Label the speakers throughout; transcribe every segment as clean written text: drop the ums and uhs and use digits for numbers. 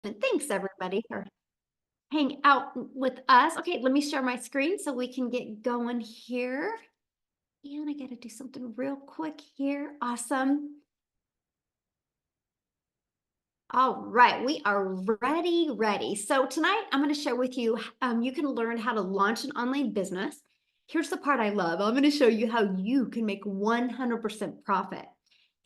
Speaker 1: And thanks everybody for hanging out with us. Okay, let me share my screen so we can get going here. And I got to do something real quick here. Awesome. All right, we are ready. So tonight I'm going to share with you, you can learn how to launch an online business. Here's the part I love. I'm going to show you how you can make 100% profit.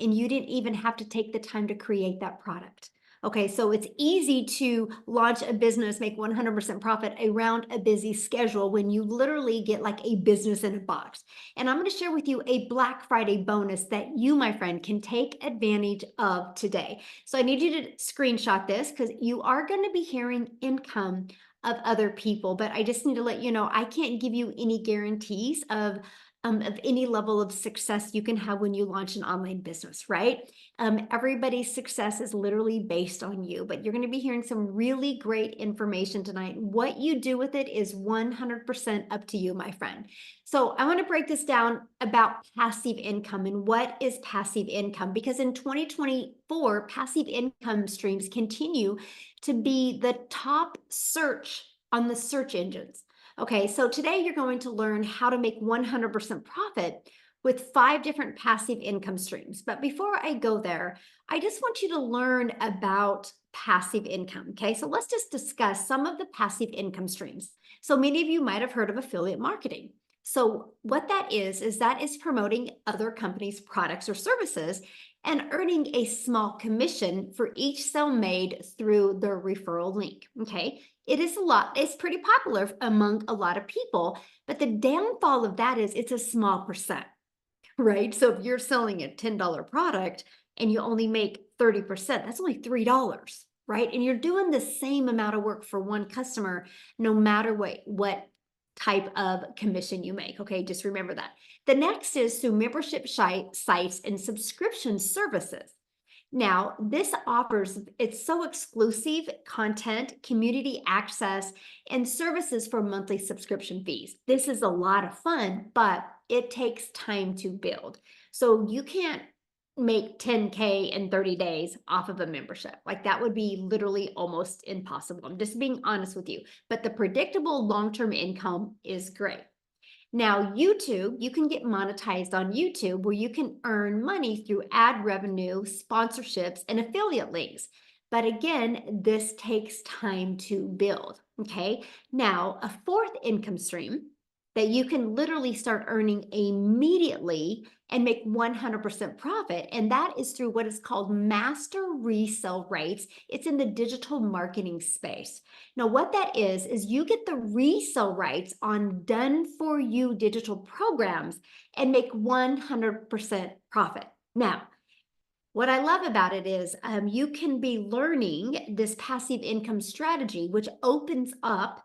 Speaker 1: And you didn't even have to take the time to create that product. Okay, so it's easy to launch a business, make 100% profit around a busy schedule when you literally get like a business in a box. And I'm going to share with you a Black Friday bonus that you, my friend, can take advantage of today. So I need you to screenshot this because you are going to be hearing income of other people, but I just need to let you know I can't give you any guarantees of any level of success you can have when you launch an online business, right? Everybody's success is literally based on you, but you're going to be hearing some really great information tonight. What you do with it is 100% up to you, my friend. So I want to break this down about passive income and what is passive income, because in 2024, passive income streams continue to be the top search on the search engines. Okay, so today you're going to learn how to make 100% profit with 5 different passive income streams. But before I go there, I just want you to learn about passive income. Okay, so let's just discuss some of the passive income streams. So many of you might have heard of affiliate marketing. So what that is that is promoting other companies' products or services and earning a small commission for each sale made through their referral link. Okay, it's pretty popular among a lot of people, but the downfall of that is it's a small percent, right? So if you're selling a $10 product and you only make 30%, that's only $3, right? And you're doing the same amount of work for one customer, no matter what type of commission you make. Okay, just remember that. The next is through membership sites and subscription services. Now, it's so exclusive content, community access, and services for monthly subscription fees. This is a lot of fun, but it takes time to build. So you can't make 10K in 30 days off of a membership. Like that would be literally almost impossible. I'm just being honest with you. But the predictable long-term income is great. Now, YouTube, you can get monetized on YouTube where you can earn money through ad revenue, sponsorships, and affiliate links. But again, this takes time to build. Okay. Now, a fourth income stream that you can literally start earning immediately and make 100% profit. And that is through what is called master resale rights. It's in the digital marketing space. Now, what that is you get the resale rights on done for you digital programs and make 100% profit. Now, what I love about it is you can be learning this passive income strategy, which opens up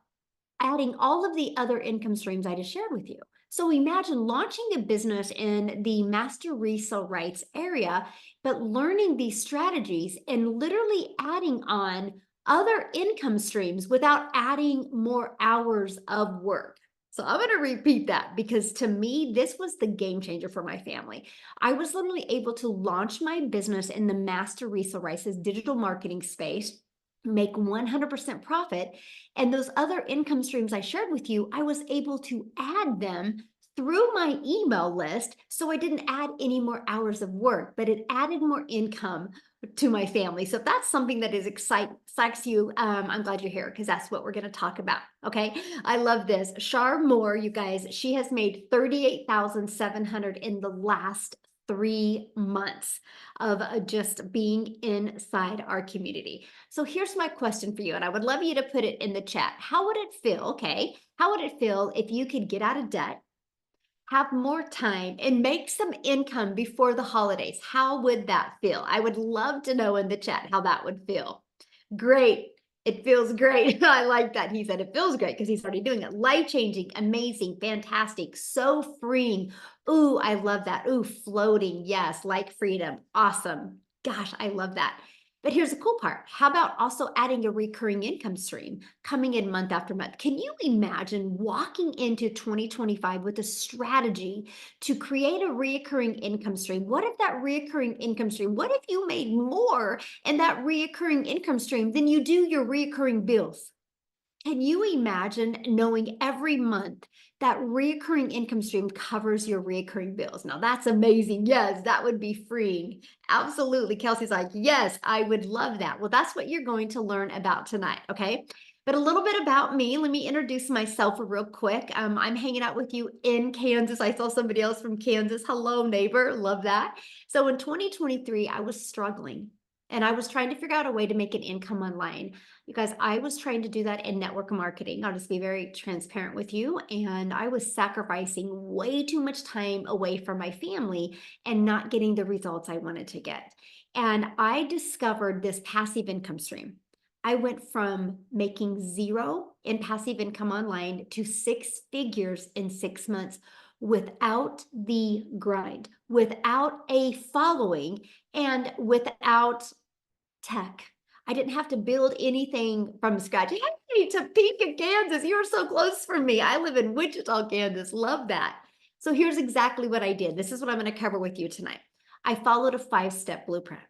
Speaker 1: adding all of the other income streams I just shared with you. So imagine launching a business in the master resale rights area, but learning these strategies and literally adding on other income streams without adding more hours of work. So I'm going to repeat that because to me, this was the game changer for my family. I was literally able to launch my business in the master resale rights digital marketing space, make 100% profit. And those other income streams I shared with you, I was able to add them through my email list. So I didn't add any more hours of work, but it added more income to my family. So if that's something that excites you, I'm glad you're here because that's what we're going to talk about. Okay. I love this. Shar Moore, you guys, she has made 38,700 in the last 3 months of just being inside our community. So here's my question for you, and I would love you to put it in the chat. How would it feel, okay? How would it feel if you could get out of debt, have more time, and make some income before the holidays? How would that feel? I would love to know in the chat how that would feel. Great. It feels great. I like that. He said it feels great because he's already doing it. Life-changing, amazing, fantastic, so freeing. Ooh, I love that. Ooh, floating. Yes, like freedom. Awesome. Gosh, I love that. But here's the cool part. How about also adding a recurring income stream coming in month after month? Can you imagine walking into 2025 with a strategy to create a recurring income stream? What if that recurring income stream, what if you made more in that recurring income stream than you do your recurring bills? Can you imagine knowing every month that recurring income stream covers your recurring bills? Now that's amazing. Yes, that would be freeing. Absolutely. Kelsey's like, yes, I would love that. Well, that's what you're going to learn about tonight. Okay. But a little bit about me. Let me introduce myself real quick. I'm hanging out with you in Kansas. I saw somebody else from Kansas. Hello, neighbor. Love that. So in 2023, I was struggling and I was trying to figure out a way to make an income online. Because I was trying to do that in network marketing. I'll just be very transparent with you. And I was sacrificing way too much time away from my family and not getting the results I wanted to get. And I discovered this passive income stream. I went from making zero in passive income online to six figures in 6 months without the grind, without a following, and without tech. I didn't have to build anything from scratch. Hey, Topeka, Kansas, you're so close from me. I live in Wichita, Kansas. Love that. So here's exactly what I did. This is what I'm going to cover with you tonight. I followed a 5-step blueprint.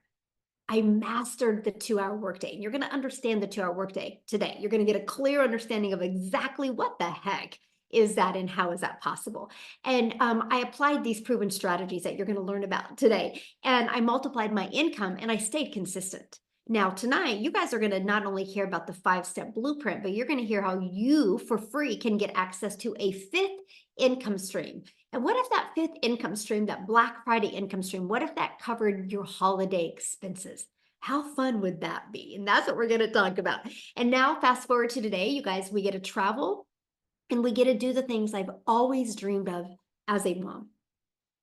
Speaker 1: I mastered the 2-hour workday. And you're going to understand the 2-hour workday today. You're going to get a clear understanding of exactly what the heck is that and how is that possible. And I applied these proven strategies that you're going to learn about today. And I multiplied my income and I stayed consistent. Now, tonight, you guys are going to not only hear about the 5-step blueprint, but you're going to hear how you, for free, can get access to a 5th income stream. And what if that 5th income stream, that Black Friday income stream, what if that covered your holiday expenses? How fun would that be? And that's what we're going to talk about. And now, fast forward to today, you guys, we get to travel and we get to do the things I've always dreamed of as a mom.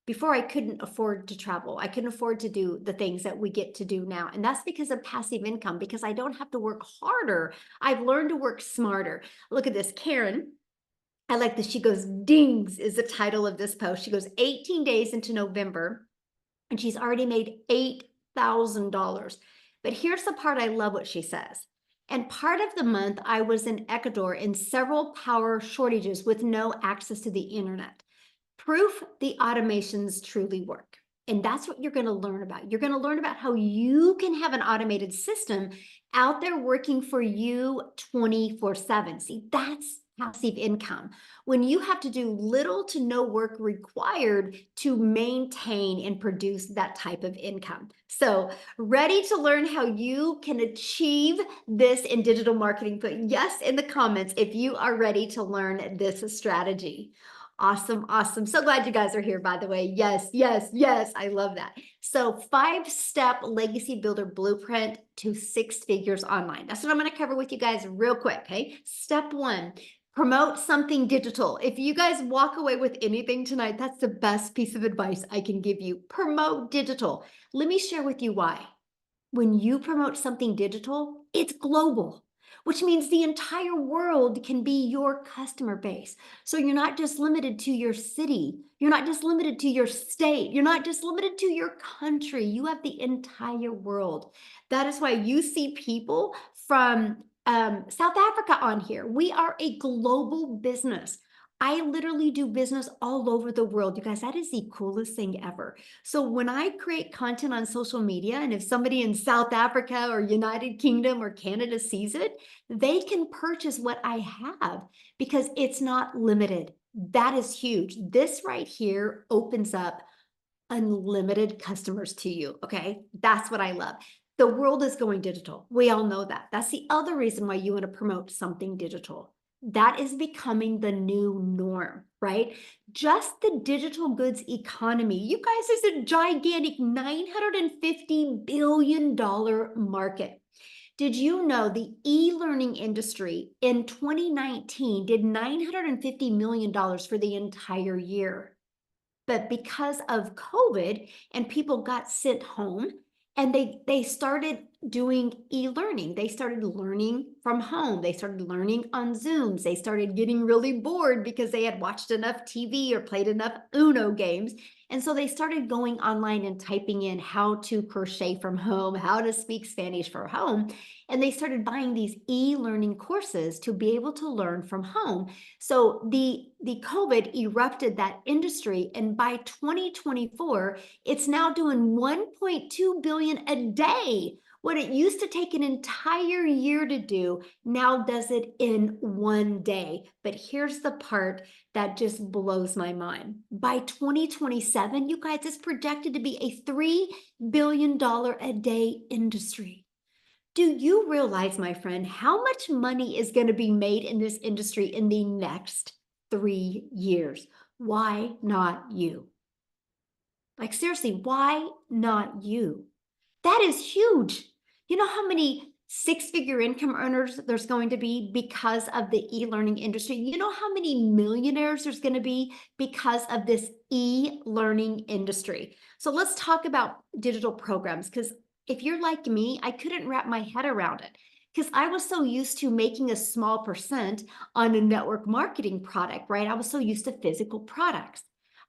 Speaker 1: Before, I couldn't afford to travel. I couldn't afford to do the things that we get to do now. And that's because of passive income, because I don't have to work harder. I've learned to work smarter. Look at this. Karen, I like this. She goes, dings is the title of this post. She goes 18 days into November and she's already made $8,000. But here's the part I love what she says. And part of the month, I was in Ecuador in several power shortages with no access to the internet. Proof the automations truly work. And that's what you're going to learn about. You're going to learn about how you can have an automated system out there working for you 24/7. See, that's passive income. When you have to do little to no work required to maintain and produce that type of income. So, ready to learn how you can achieve this in digital marketing? Put yes in the comments if you are ready to learn this strategy. Awesome, awesome. So glad you guys are here, by the way. Yes, yes, yes. I love that. So 5-step legacy builder blueprint to 6 figures online. That's what I'm going to cover with you guys real quick. Okay. Step 1, promote something digital. If you guys walk away with anything tonight, that's the best piece of advice I can give you. Promote digital. Let me share with you why. When you promote something digital, it's global, which means the entire world can be your customer base. So you're not just limited to your city. You're not just limited to your state. You're not just limited to your country. You have the entire world. That is why you see people from South Africa on here. We are a global business. I literally do business all over the world. You guys, that is the coolest thing ever. So when I create content on social media, and if somebody in South Africa or United Kingdom or Canada sees it, they can purchase what I have because it's not limited. That is huge. This right here opens up unlimited customers to you. Okay. That's what I love. The world is going digital. We all know that. That's the other reason why you want to promote something digital. That is becoming the new norm, right? Just the digital goods economy, you guys, is a gigantic $950 billion market. Did you know the e-learning industry in 2019 did $950 million for the entire year? But because of COVID and people got sent home and they started doing e-learning. They started learning from home. They started learning on Zooms. They started getting really bored because they had watched enough TV or played enough Uno games. And so they started going online and typing in how to crochet from home, how to speak Spanish from home. And they started buying these e-learning courses to be able to learn from home. So the COVID erupted that industry. And by 2024, it's now doing 1.2 billion a day. What it used to take an entire year to do now does it in one day. But here's the part that just blows my mind. By 2027, you guys, it's projected to be a $3 billion a day industry. Do you realize, my friend, how much money is going to be made in this industry in the next 3 years? Why not you? Like, seriously, why not you? That is huge. You know how many six-figure income earners there's going to be because of the e-learning industry? You know how many millionaires there's going to be because of this e-learning industry? So let's talk about digital programs, because if you're like me, I couldn't wrap my head around it because I was so used to making a small percent on a network marketing product, right? I was so used to physical products.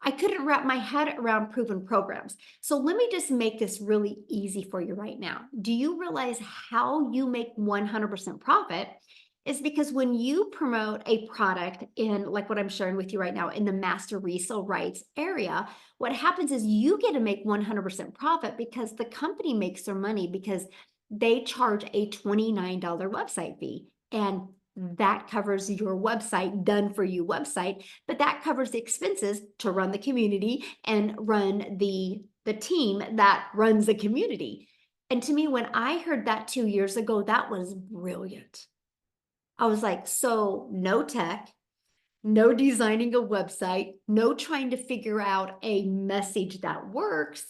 Speaker 1: I couldn't wrap my head around proven programs. So let me just make this really easy for you right now. Do you realize how you make 100% profit? Is because when you promote a product in, like what I'm sharing with you right now, in the master resale rights area, what happens is you get to make 100% profit because the company makes their money because they charge a $29 website fee. And that covers your website, done for you website, but that covers the expenses to run the community and run the team that runs the community. And to me, when I heard that 2 years ago, that was brilliant. I was like, so no tech, no designing a website, no trying to figure out a message that works,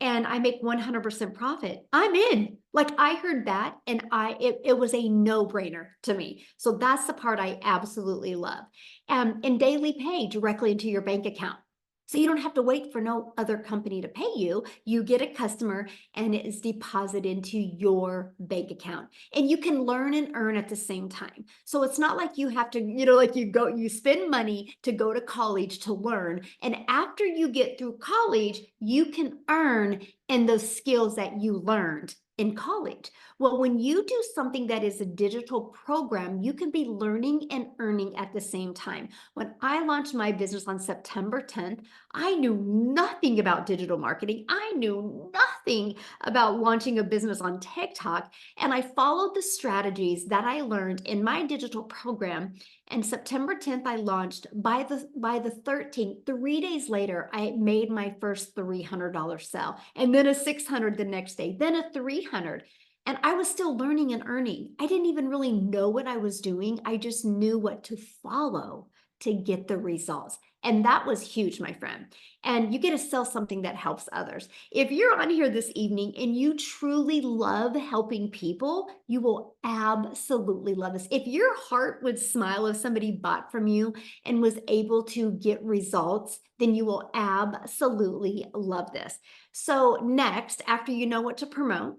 Speaker 1: and I make 100% profit. I'm in. Like, I heard that and it was a no-brainer to me. So that's the part I absolutely love. And daily pay directly into your bank account. So you don't have to wait for no other company to pay you. You get a customer and it is deposited into your bank account. And you can learn and earn at the same time. So it's not like you have to, like you spend money to go to college to learn. And after you get through college, you can earn in those skills that you learned in college. Well, when you do something that is a digital program, you can be learning and earning at the same time. When I launched my business on September 10th, I knew nothing about digital marketing. I knew nothing about launching a business on TikTok. And I followed the strategies that I learned in my digital program. And September 10th, I launched. By the 13th, 3 days later, I made my first $300 sale, and then a 600 the next day, then a 300. And I was still learning and earning. I didn't even really know what I was doing. I just knew what to follow to get the results. And that was huge, my friend. And you get to sell something that helps others. If you're on here this evening and you truly love helping people, you will absolutely love this. If your heart would smile if somebody bought from you and was able to get results, then you will absolutely love this. So next, after you know what to promote,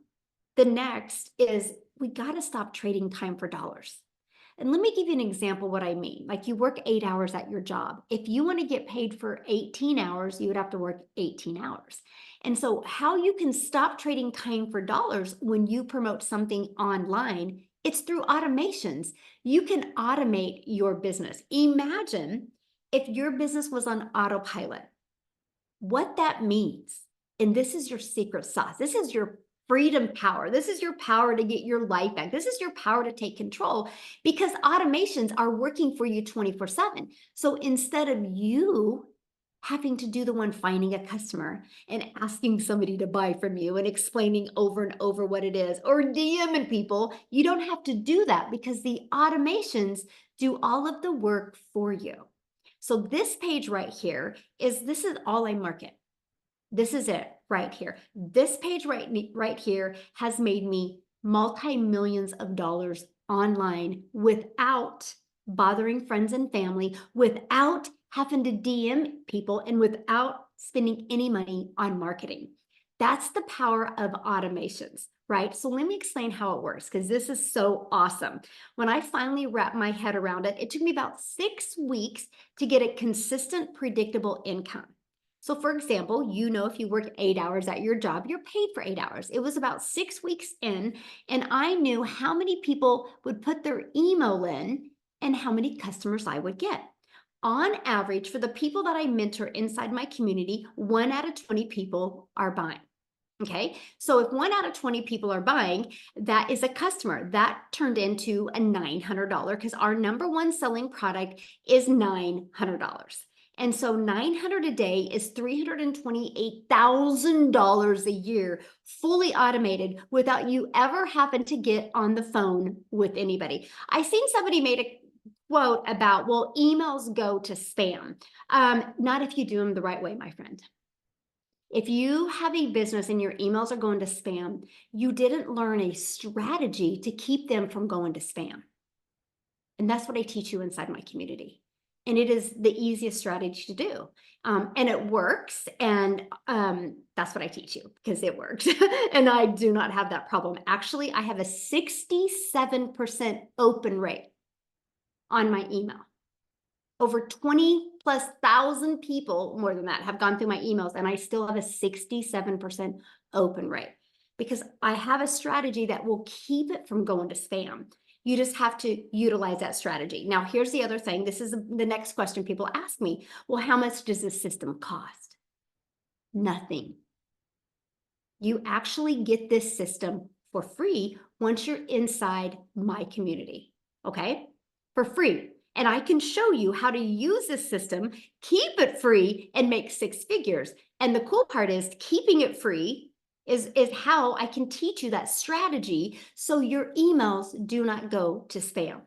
Speaker 1: the next is we got to stop trading time for dollars. And let me give you an example what I mean. Like, you work 8 hours at your job. If you want to get paid for 18 hours, you would have to work 18 hours. And so how you can stop trading time for dollars when you promote something online, it's through automations. You can automate your business. Imagine if your business was on autopilot. What that means, and this is your secret sauce, this is your freedom power. This is your power to get your life back. This is your power to take control, because automations are working for you 24/7. So instead of you having to do the one finding a customer and asking somebody to buy from you and explaining over and over what it is, or DMing people, you don't have to do that because the automations do all of the work for you. So this page right here this is all I market. This is it right here. This page right here has made me multi-millions of dollars online without bothering friends and family, without having to DM people, and without spending any money on marketing. That's the power of automations, right? So let me explain how it works because this is so awesome. When I finally wrapped my head around it, it took me about 6 weeks to get a consistent, predictable income. So, for example, if you work 8 hours at your job, you're paid for 8 hours. It was about 6 weeks in, and I knew how many people would put their email in and how many customers I would get. On average, for the people that I mentor inside my community, 1 out of 20 people are buying. Okay, so if 1 out of 20 people are buying, that is a customer. That turned into a $900 because our number one selling product is $900. And so 900 a day is $328,000 a year, fully automated without you ever having to get on the phone with anybody. I seen somebody made a quote about, well, emails go to spam. Not if you do them the right way, my friend. If you have a business and your emails are going to spam, you didn't learn a strategy to keep them from going to spam. And that's what I teach you inside my community. And it is the easiest strategy to do. And it works. And that's what I teach you because it works. And I do not have that problem. Actually, I have a 67% open rate on my email. Over 20,000+ people, more than that, have gone through my emails, and I still have a 67% open rate because I have a strategy that will keep it from going to spam. You just have to utilize that strategy. Now, here's the other thing. This is the next question people ask me. Well, how much does this system cost? Nothing. You actually get this system for free once you're inside my community, okay? For free. And I can show you how to use this system, keep it free, and make 6 figures. And the cool part is keeping it free is how I can teach you that strategy so your emails do not go to spam.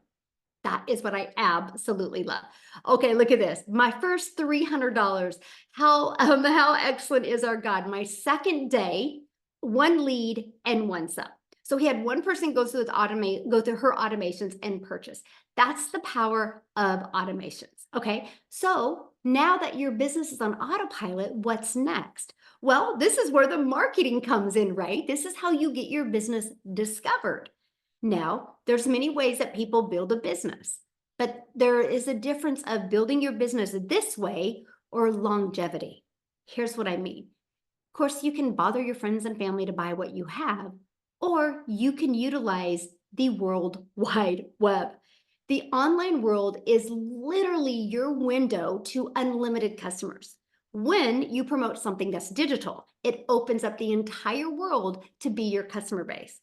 Speaker 1: That is what I absolutely love. Okay, look at this. My first $300. How excellent is our God? My second day, 1 lead and 1 sub. So he had one person go through her automations and purchase. That's the power of automations. Okay. So now that your business is on autopilot, what's next? Well, this is where the marketing comes in, right? This is how you get your business discovered. Now, there's many ways that people build a business, but there is a difference of building your business this way or longevity. Here's what I mean. Of course, you can bother your friends and family to buy what you have, or you can utilize the World Wide Web. The online world is literally your window to unlimited customers. When you promote something that's digital, it opens up the entire world to be your customer base.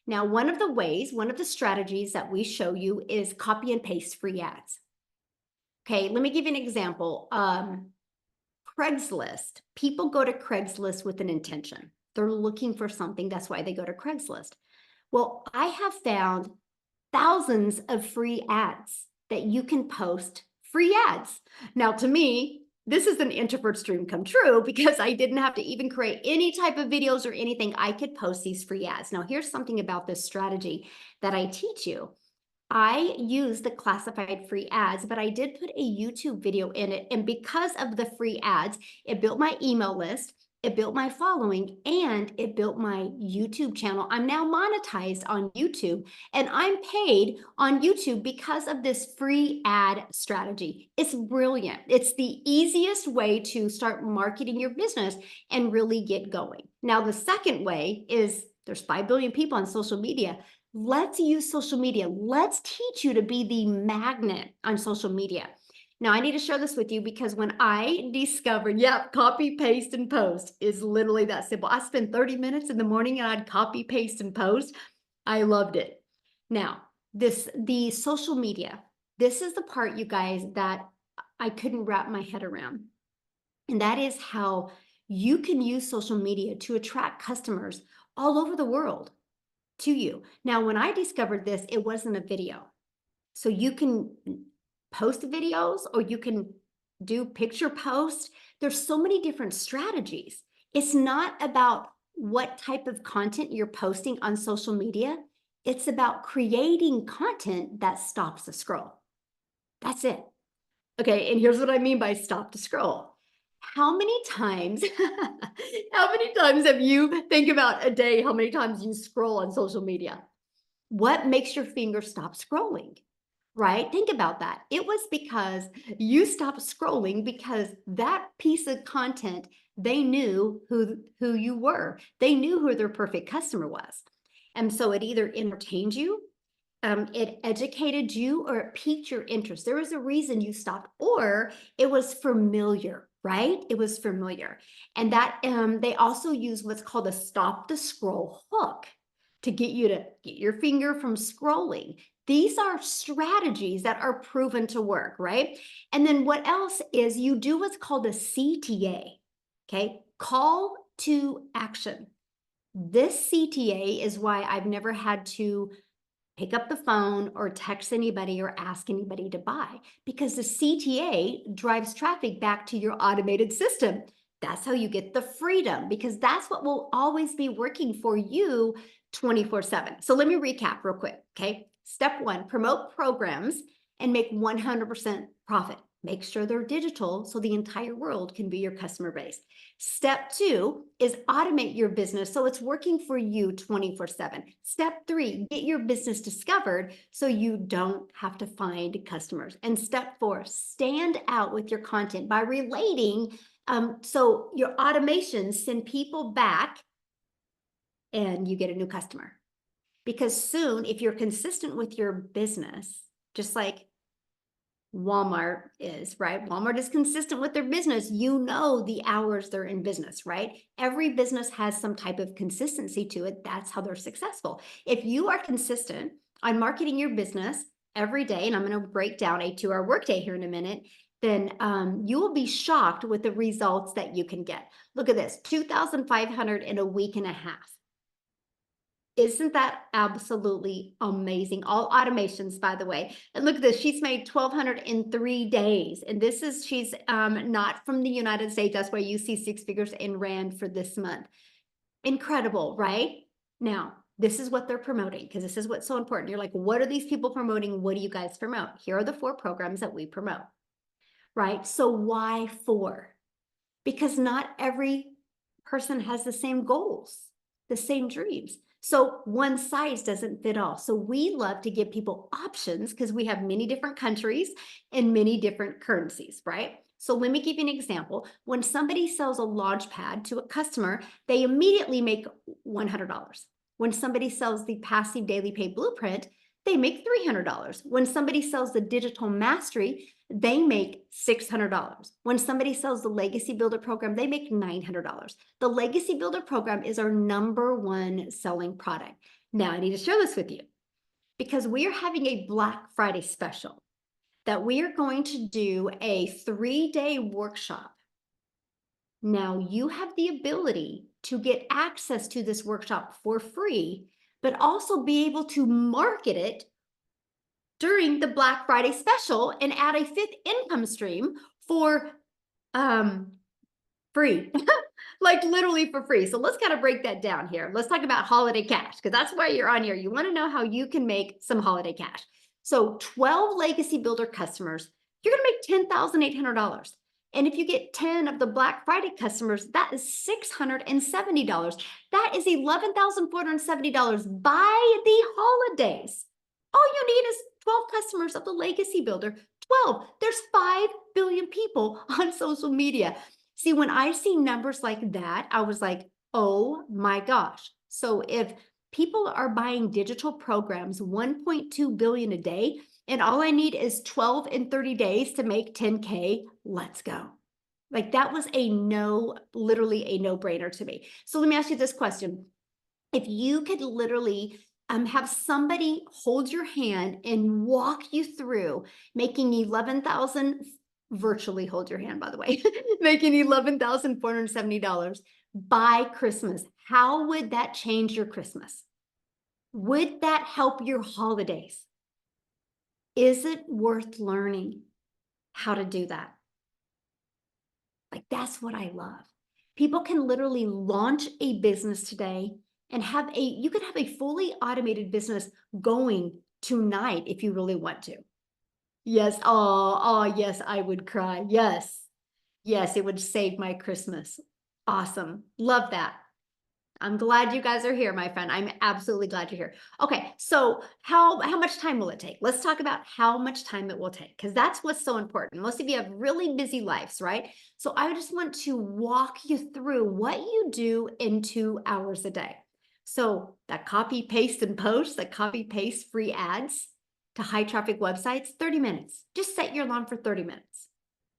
Speaker 1: Now, one of the strategies that we show you is copy and paste free ads. Okay, let me give you an example. Craigslist. People go to Craigslist with an intention. They're looking for something. That's why they go to Craigslist. Well, I have found thousands of free ads that you can post free ads. Now, to me, this is an introvert's dream come true because I didn't have to even create any type of videos or anything. I could post these free ads. Now, here's something about this strategy that I teach you. I use the classified free ads, but I did put a YouTube video in it. And because of the free ads, it built my email list, it built my following, and it built my YouTube channel. I'm now monetized on YouTube, and I'm paid on YouTube because of this free ad strategy. It's brilliant. It's the easiest way to start marketing your business and really get going. Now, the second way is there's 5 billion people on social media. Let's use social media. Let's teach you to be the magnet on social media. Now, I need to share this with you because when I discovered, copy, paste, and post is literally that simple. I spent 30 minutes in the morning and I'd copy, paste, and post. I loved it. Now, the social media, this is the part, you guys, that I couldn't wrap my head around. And that is how you can use social media to attract customers all over the world to you. Now, when I discovered this, it wasn't a video. So you can post videos or you can do picture posts. There's so many different strategies. It's not about what type of content you're posting on social media. It's about creating content that stops the scroll. That's it. Okay, and here's what I mean by stop the scroll. How many times, how many times have you think about a day, how many times you scroll on social media? What makes your finger stop scrolling? Right? Think about that. It was because you stopped scrolling because that piece of content, they knew who you were. They knew who their perfect customer was. And so it either entertained you, it educated you, or it piqued your interest. There was a reason you stopped, or it was familiar, right? It was familiar. And that they also use what's called a stop the scroll hook to get you to get your finger from scrolling. These are strategies that are proven to work, right? And then what else is you do what's called a CTA, okay? Call to action. This CTA is why I've never had to pick up the phone or text anybody or ask anybody to buy, because the CTA drives traffic back to your automated system. That's how you get the freedom, because that's what will always be working for you 24/7. So let me recap real quick. Okay. Step one, promote programs and make 100% profit. Make sure they're digital so the entire world can be your customer base. Step two is automate your business so it's working for you 24/7. Step three, get your business discovered so you don't have to find customers. And step four, stand out with your content by relating. So your automations send people back and you get a new customer. Because soon, if you're consistent with your business, just like Walmart is, right? Walmart is consistent with their business. You know the hours they're in business, right? Every business has some type of consistency to it. That's how they're successful. If you are consistent on marketing your business every day, and I'm going to break down a 2-hour workday here in a minute, then you will be shocked with the results that you can get. Look at this, 2,500 in a week and a half. Isn't that absolutely amazing? All automations, by the way. And look at this, she's made 1,200 in 3 days. And this is, she's not from the United States. That's why you see 6 figures in Rand for this month. Incredible, right? Now, this is what they're promoting, because this is what's so important. You're like, what are these people promoting? What do you guys promote? Here are the 4 programs that we promote, right? So why 4? Because not every person has the same goals, the same dreams. So one size doesn't fit all. So we love to give people options because we have many different countries and many different currencies, right? So let me give you an example. When somebody sells a launch pad to a customer, they immediately make $100. When somebody sells the passive daily pay blueprint, they make $300. When somebody sells the digital mastery, they make $600. When somebody sells the Legacy Builder program, they make $900. The Legacy Builder program is our #1 selling product. Now I need to share this with you because we are having a Black Friday special that we are going to do a 3-day workshop. Now you have the ability to get access to this workshop for free, but also be able to market it during the Black Friday special and add a 5th income stream for free. Like literally for free. So let's kind of break that down here. Let's talk about holiday cash, because that's why you're on here. You want to know how you can make some holiday cash. So 12 Legacy Builder customers, you're going to make $10,800. And if you get 10 of the Black Friday customers, that is $670. That is $11,470 by the holidays. All you need is 12 customers of the Legacy Builder. 12. There's 5 billion people on social media. See, when I see numbers like that, I was like, oh my gosh. So if people are buying digital programs, 1.2 billion a day, and all I need is 12 in 30 days to make 10K, let's go. Like that was literally a no-brainer to me. So let me ask you this question. If you could literally have somebody hold your hand and walk you through making 11,000, virtually hold your hand, by the way, making $11,470 by Christmas, how would that change your Christmas? Would that help your holidays? Is it worth learning how to do that? Like, that's what I love. People can literally launch a business today and you could have a fully automated business going tonight if you really want to. Yes. Oh, yes, I would cry. Yes. Yes, it would save my Christmas. Awesome. Love that. I'm glad you guys are here, my friend. I'm absolutely glad you're here. Okay, so how much time will it take? Let's talk about how much time it will take, because that's what's so important. Most of you have really busy lives, right? So I just want to walk you through what you do in 2 hours a day. So that copy, paste, and post, that copy, paste free ads to high traffic websites, 30 minutes. Just set your alarm for 30 minutes.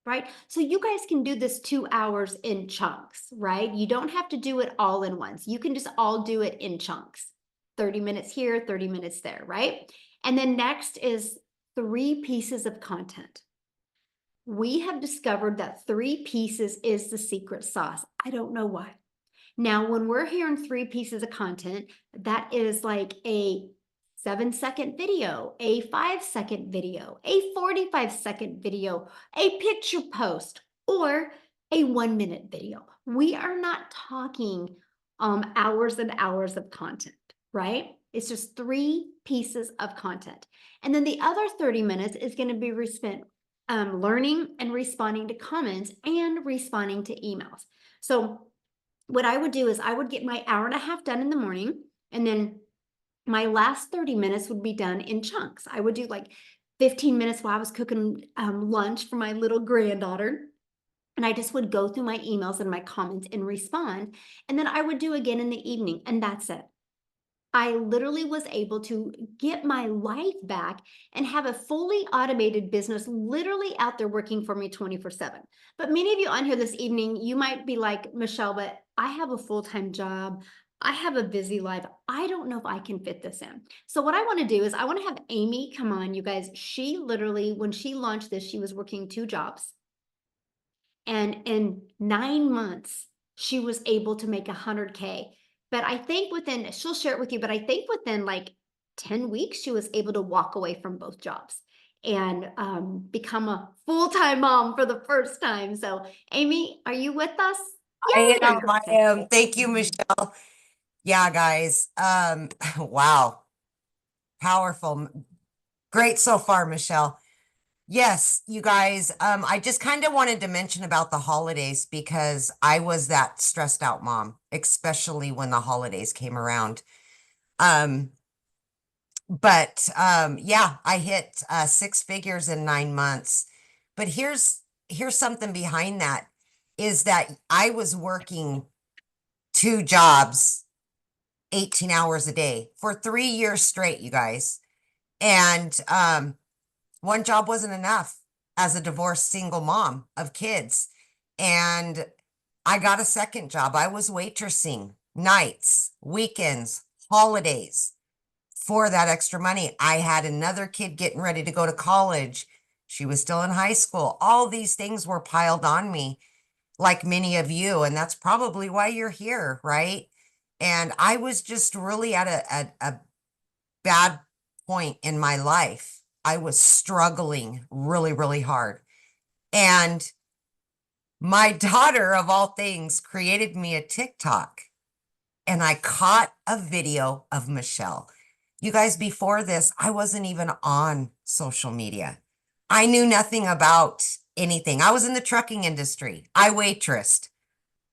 Speaker 1: Right? So you guys can do this 2 hours in chunks, right? You don't have to do it all in once. You can just all do it in chunks. 30 minutes here, 30 minutes there, right? And then next is 3 pieces of content. We have discovered that 3 pieces is the secret sauce. I don't know why. Now, when we're hearing 3 pieces of content, that is like a 7-second video, a 5-second video, a 45-second video, a picture post, or a 1-minute video. We are not talking hours and hours of content, right? It's just 3 pieces of content. And then the other 30 minutes is going to be spent learning and responding to comments and responding to emails. So what I would do is I would get my hour and a half done in the morning, and then my last 30 minutes would be done in chunks. I would do like 15 minutes while I was cooking lunch for my little granddaughter. And I just would go through my emails and my comments and respond. And then I would do again in the evening, and that's it. I literally was able to get my life back and have a fully automated business literally out there working for me 24/7. But many of you on here this evening, you might be like, Michelle, but I have a full-time job. I have a busy life. I don't know if I can fit this in. So what I want to do is I want to have Amy come on, you guys. She literally, when she launched this, she was working 2 jobs. And in 9 months, she was able to make 100K. But I think within, she'll share it with you, but I think within like 10 weeks, she was able to walk away from both jobs and become a full-time mom for the first time. So Amy, are you with us?
Speaker 2: I
Speaker 1: Yay, there you
Speaker 2: am.
Speaker 1: go.
Speaker 2: I
Speaker 1: Okay.
Speaker 2: am. Thank you, Michelle. Yeah, guys. Wow. Powerful. Great so far, Michelle. Yes, you guys. I just kind of wanted to mention about the holidays because I was that stressed out mom, especially when the holidays came around. Um, but yeah, I hit 6 figures in 9 months. But here's something behind that is that I was working 2 jobs 18 hours a day for 3 years straight, you guys. And one job wasn't enough as a divorced single mom of kids. And I got a second job. I was waitressing nights, weekends, holidays for that extra money. I had another kid getting ready to go to college. She was still in high school. All these things were piled on me, like many of you. And that's probably why you're here, right? And I was just really at a bad point in my life. I was struggling really, really hard. And my daughter, of all things, created me a TikTok. And I caught a video of Michelle. You guys, before this, I wasn't even on social media. I knew nothing about anything. I was in the trucking industry. I waitressed.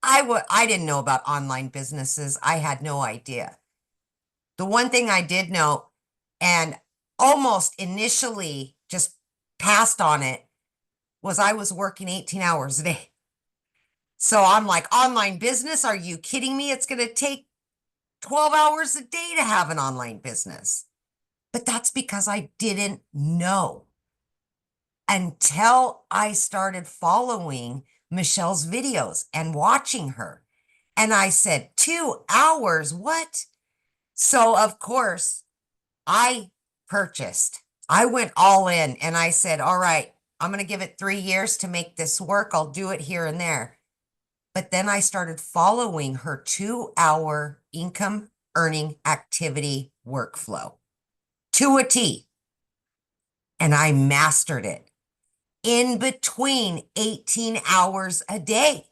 Speaker 2: I didn't know about online businesses. I had no idea. The one thing I did know and almost initially just passed on it was I was working 18 hours a day. So I'm like, online business? Are you kidding me? It's going to take 12 hours a day to have an online business. But that's because I didn't know until I started following Michelle's videos and watching her. And I said, 2 hours? What? So, of course, I purchased. I went all in and I said, all right, I'm going to give it 3 years to make this work. I'll do it here and there. But then I started following her 2 hour income earning activity workflow to a T. And I mastered it in between 18 hours a day.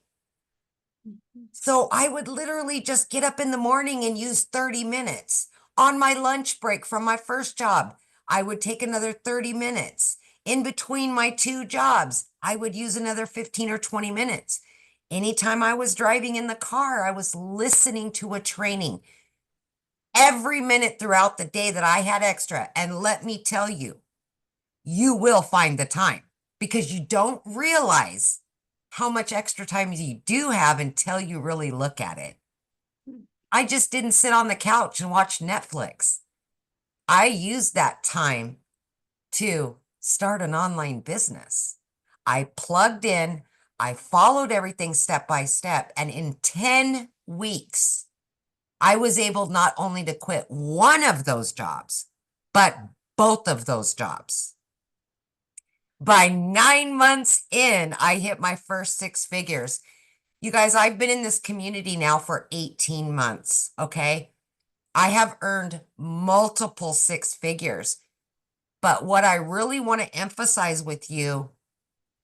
Speaker 2: So I would literally just get up in the morning and use 30 minutes. On my lunch break from my first job, I would take another 30 minutes. In between my two jobs, I would use another 15 or 20 minutes. Anytime I was driving in the car, I was listening to a training every minute throughout the day that I had extra. And let me tell you, you will find the time because you don't realize how much extra time you do have until you really look at it. I just didn't sit on the couch and watch Netflix. I used that time to start an online business. I plugged in, I followed everything step by step, and in 10 weeks, I was able not only to quit one of those jobs, but both of those jobs. By 9 months in, I hit my first 6 figures. You guys, I've been in this community now for 18 months, okay? I have earned multiple 6 figures. But what I really want to emphasize with you,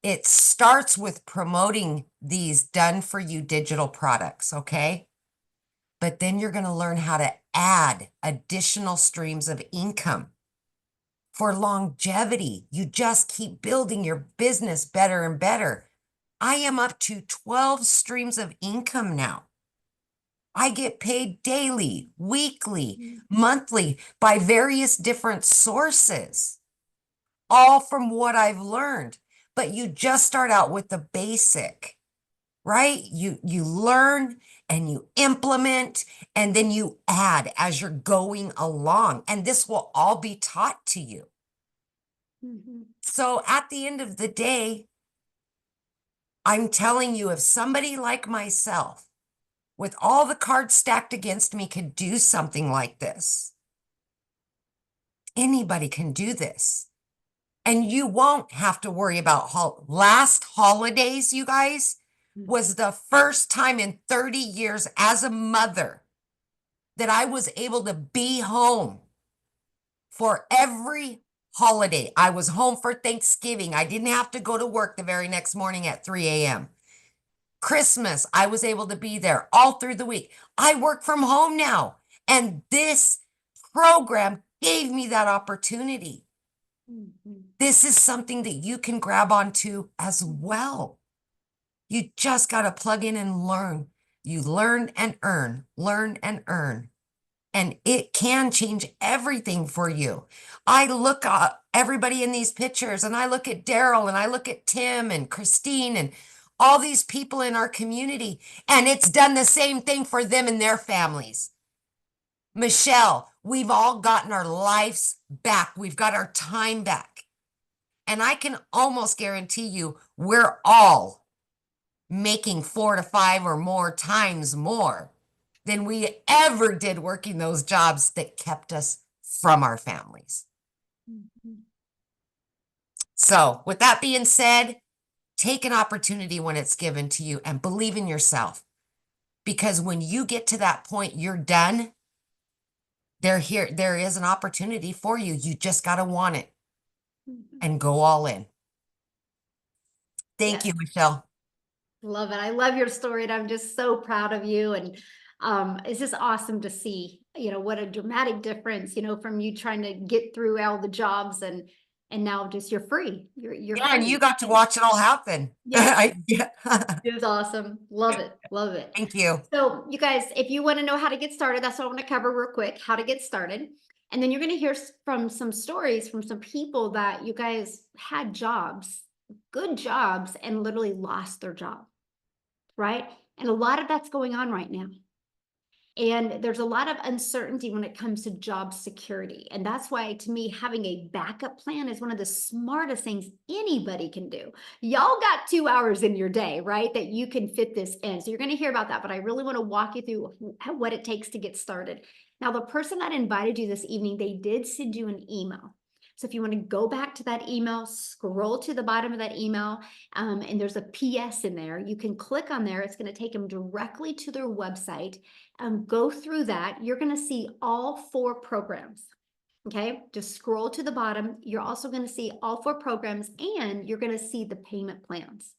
Speaker 2: it starts with promoting these done for you digital products, okay? But then you're going to learn how to add additional streams of income. For longevity, you just keep building your business better and better. I am up to 12 streams of income now. I get paid daily, weekly, monthly by various different sources, all from what I've learned. But you just start out with the basic, right? You learn and you implement and then you add as you're going along. And this will all be taught to you. So at the end of the day, I'm telling you, if somebody like myself, with all the cards stacked against me, could do something like this, anybody can do this. And you won't have to worry about last holidays, you guys, was the first time in 30 years as a mother that I was able to be home for every holiday. I was home for Thanksgiving. I didn't have to go to work the very next morning at 3 a.m. Christmas, I was able to be there all through the week. I work from home now. And this program gave me that opportunity. This is something that you can grab onto as well. You just got to plug in and learn. You learn and earn, learn and earn. And it can change everything for you. I look at everybody in these pictures and I look at Daryl and I look at Tim and Christine and all these people in our community, and it's done the same thing for them and their families. Michelle, we've all gotten our lives back. We've got our time back. And I can almost guarantee you we're all making 4 to 5 or more times more than we ever did working those jobs that kept us from our families. So with that being said, take an opportunity when it's given to you and believe in yourself. Because when you get to that point, you're done. There is an opportunity for you. You just got to want it and go all in. Thank you, Michelle.
Speaker 1: Love it. I love your story, and I'm just so proud of you. And it's just awesome to see, what a dramatic difference, from you trying to get through all the jobs and now just you're free. You're
Speaker 2: Yeah, and
Speaker 1: free.
Speaker 2: you got to watch it all happen.
Speaker 1: Yeah.
Speaker 2: Yeah.
Speaker 1: It was awesome. Love it. Love it.
Speaker 2: Thank you.
Speaker 1: So you guys, if you want to know how to get started, that's what I want to cover real quick, how to get started. And then you're going to hear from some stories from some people that you guys had jobs, good jobs, and literally lost their job, right? And a lot of that's going on right now. And there's a lot of uncertainty when it comes to job security. And that's why, to me, having a backup plan is one of the smartest things anybody can do. Y'all got 2 hours in your day, right, that you can fit this in. So you're going to hear about that. But I really want to walk you through what it takes to get started. Now, the person that invited you this evening, they did send you an email. So if you want to go back to that email, scroll to the bottom of that email, and there's a PS in there. You can click on there. It's going to take them directly to their website. Go through that. You're going to see all 4 programs. Okay, just scroll to the bottom. You're also going to see all 4 programs, and you're going to see the payment plans.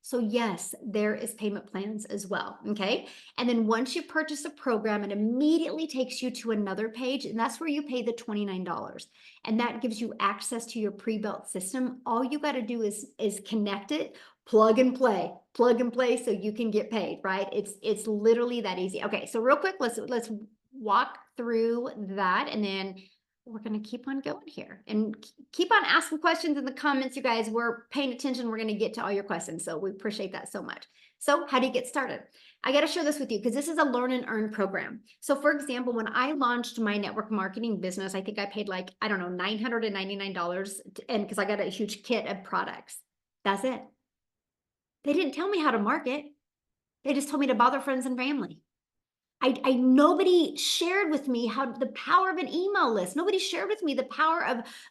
Speaker 1: So yes, there is payment plans as well, okay? And then once you purchase a program, it immediately takes you to another page, and that's where you pay the $29. And that gives you access to your pre-built system. All you got to do is connect it, plug and play so you can get paid, right? It's literally that easy. Okay, so real quick, let's walk through that, and then we're going to keep on going here and keep on asking questions in the comments. You guys, we're paying attention. We're going to get to all your questions. So we appreciate that so much. So how do you get started? I got to share this with you because this is a learn and earn program. So for example, when I launched my network marketing business, I think I paid like, I don't know, $999 and because I got a huge kit of products. That's it. They didn't tell me how to market. They just told me to bother friends and family. Nobody shared with me how the power of an email list. Nobody shared with me the power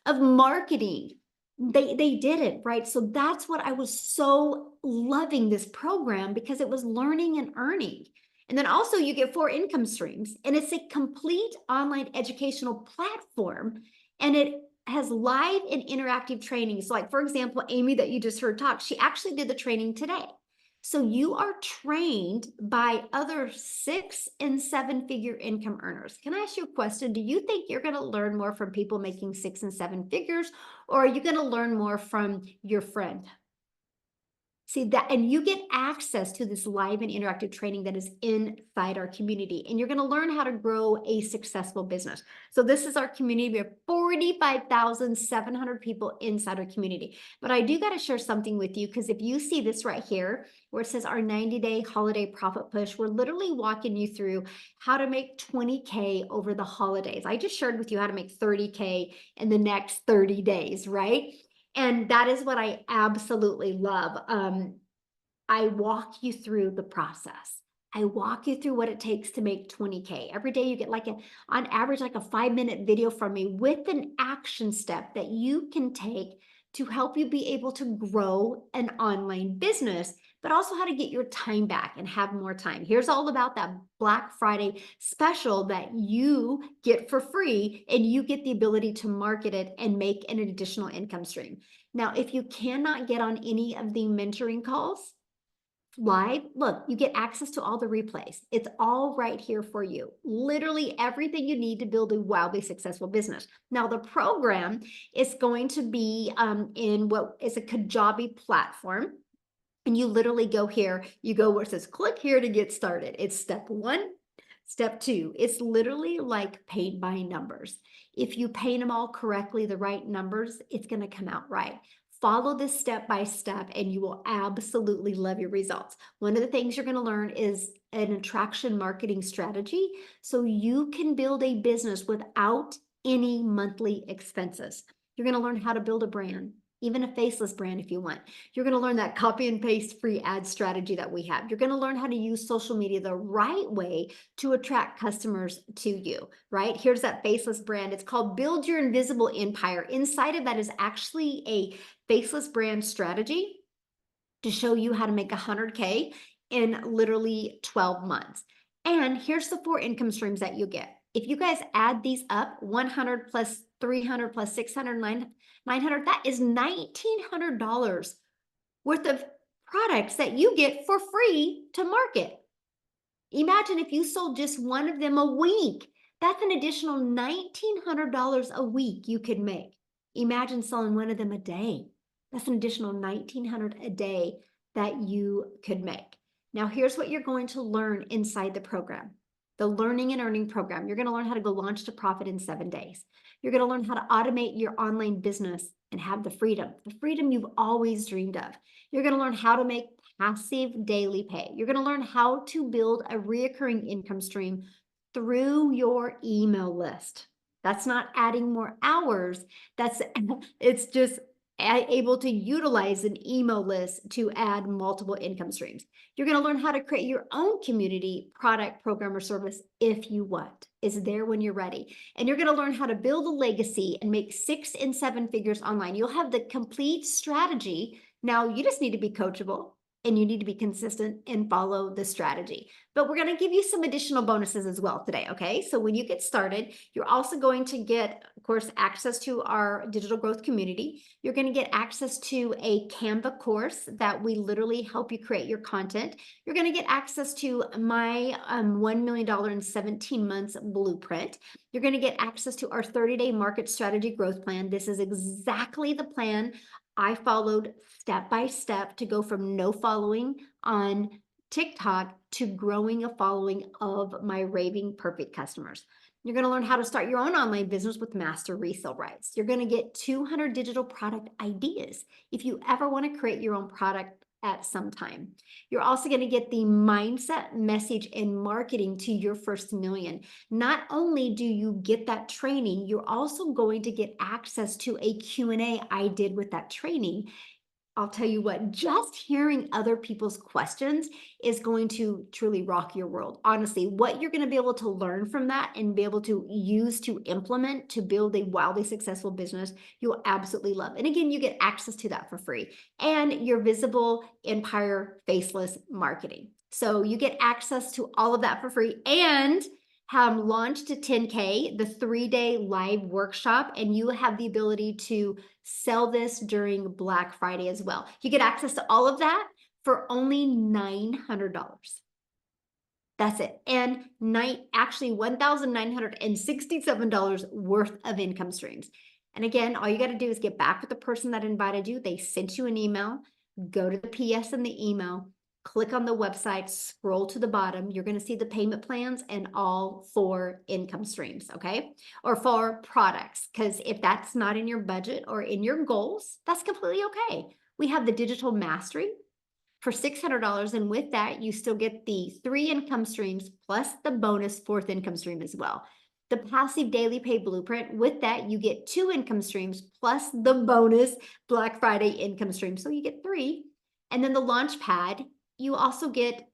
Speaker 1: of marketing. They didn't, right? So that's what I was so loving this program, because it was learning and earning. And then also you get 4 income streams, and it's a complete online educational platform, and it has live and interactive trainings. So like, for example, Amy that you just heard talk, she actually did the training today. So you are trained by other 6 and 7 figure income earners. Can I ask you a question? Do you think you're going to learn more from people making 6 and 7 figures, or are you going to learn more from your friend? See that, and you get access to this live and interactive training that is inside our community, and you're going to learn how to grow a successful business. So this is our community. We have 45,700 people inside our community. But I do got to share something with you, because if you see this right here, where it says our 90-day holiday profit push, we're literally walking you through how to make 20K over the holidays. I just shared with you how to make 30K in the next 30 days, right? And that is what I absolutely love. I walk you through the process. I walk you through what it takes to make 20K. Every day you get on average, like a 5-minute video from me with an action step that you can take to help you be able to grow an online business, but also how to get your time back and have more time. Here's all about that Black Friday special that you get for free, and you get the ability to market it and make an additional income stream. Now, if you cannot get on any of the mentoring calls live, look, you get access to all the replays. It's all right here for you. Literally everything you need to build a wildly successful business. Now, the program is going to be in what is a Kajabi platform. And you literally go here, you go where it says, click here to get started. It's step 1, step 2. It's literally like paint by numbers. If you paint them all correctly, the right numbers, it's going to come out right. Follow this step by step, and you will absolutely love your results. One of the things you're going to learn is an attraction marketing strategy, so you can build a business without any monthly expenses. You're going to learn how to build a brand, even a faceless brand if you want. You're going to learn that copy and paste free ad strategy that we have. You're going to learn how to use social media the right way to attract customers to you, right? Here's that faceless brand. It's called Build Your Invisible Empire. Inside of that is actually a faceless brand strategy to show you how to make 100K in literally 12 months. And here's the 4 income streams that you get. If you guys add these up, 100 plus 300 plus 600, 900, that is $1,900 worth of products that you get for free to market. Imagine if you sold just one of them a week. That's an additional $1,900 a week you could make. Imagine selling one of them a day. That's an additional $1,900 a day that you could make. Now, here's what you're going to learn inside the program. The Learning and Earning program. You're going to learn how to go launch to profit in 7 days. You're going to learn how to automate your online business and have the freedom you've always dreamed of. You're going to learn how to make passive daily pay. You're going to learn how to build a reoccurring income stream through your email list. That's not adding more hours. It's just able to utilize an email list to add multiple income streams. You're going to learn how to create your own community, product, program, or service if you want. It's there when you're ready. And you're going to learn how to build a legacy and make 6 and 7 figures online. You'll have the complete strategy. Now, you just need to be coachable and you need to be consistent and follow the strategy. But we're going to give you some additional bonuses as well today, okay? So when you get started, you're also going to get, of course, access to our digital growth community. You're going to get access to a Canva course that we literally help you create your content. You're going to get access to my $1 million in 17 months blueprint. You're going to get access to our 30-day market strategy growth plan. This is exactly the plan I followed step by step to go from no following on TikTok to growing a following of my raving perfect customers. You're going to learn how to start your own online business with master resale rights. You're going to get 200 digital product ideas if you ever want to create your own product at some time. You're also going to get the mindset, message, and marketing to your first million. Not only do you get that training, you're also going to get access to a Q&A I did with that training. I'll tell you what, just hearing other people's questions is going to truly rock your world. Honestly, what you're going to be able to learn from that and be able to use to implement to build a wildly successful business, you'll absolutely love. And again, you get access to that for free. And your visible empire faceless marketing. So you get access to all of that for free and have launched to 10K, the 3-day live workshop, and you have the ability to sell this during Black Friday as well. You get access to all of that for only $900. That's it. And actually $1,967 worth of income streams. And again, all you got to do is get back with the person that invited you. They sent you an email, go to the PS in the email, click on the website, scroll to the bottom. You're going to see the payment plans and all 4 income streams, okay? Or 4 products, because if that's not in your budget or in your goals, that's completely okay. We have the digital mastery for $600, and with that, you still get the 3 income streams plus the bonus 4th income stream as well. The passive daily pay blueprint, with that, you get 2 income streams plus the bonus Black Friday income stream. So you get 3. And then the launch pad, you also get